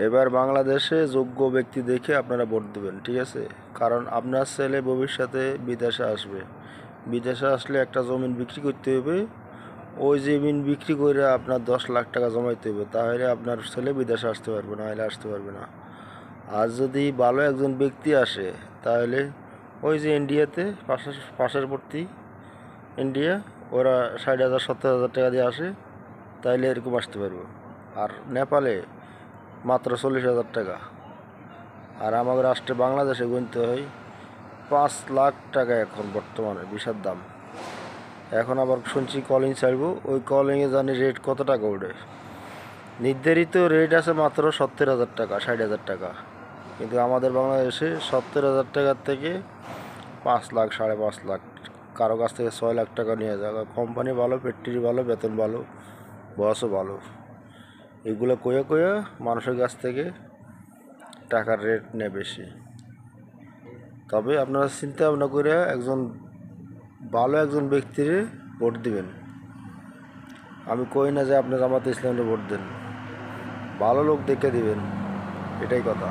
এবার বাংলাদেশে যোগ্য ব্যক্তি দেখে আপনারা ভোট দেবেন, ঠিক আছে? কারণ আপনার ছেলে ভবিষ্যতে বিদেশে আসবে। বিদেশে আসলে একটা জমিন বিক্রি করতে হবে। ওই জমিন বিক্রি করে আপনার 10 লাখ টাকা জমাইতে হবে, তাহলে আপনার ছেলে বিদেশে আসতে পারবে না, হলে আসতে পারবে না। আর যদি ভালো একজন ব্যক্তি আসে, তাহলে ওই যে ইন্ডিয়াতে পাশেরবর্তী ইন্ডিয়া, ওরা 60,000 70,000 টাকা দিয়ে আসে, তাইলে এরকম আসতে পারবো। আর নেপালে মাত্র 40,000 টাকা। আর আমাদের রাষ্ট্রে বাংলাদেশে গুনতে হয় 5 লাখ টাকা এখন বর্তমানে বিষার দাম। এখন আবার শুনছি কলিং ছাড়বো, ওই কলিংয়ে জানি রেট কত টাকা ওঠে। নির্ধারিত রেট আছে মাত্র 70,000 টাকা, 60,000 টাকা। কিন্তু আমাদের বাংলাদেশে 70,000 টাকার থেকে 5 লাখ, 5.5 লাখ, কারো কাছ থেকে 6 লাখ টাকা নিয়ে যায়। কোম্পানি ভালো, ফ্যাক্টরি ভালো, বেতন ভালো, বসও ভালো। এগুলো কয়ে কয়ে মানুষের কাছ থেকে টাকার রেট নেয় বেশি। তবে আপনারা চিন্তা ভাবনা করে ভালো একজন ব্যক্তির ভোট দিবেন। আমি কই না যে আপনি জামাতে ইসলামের ভোট দেন, ভালো লোক দেখে দিবেন, এটাই কথা।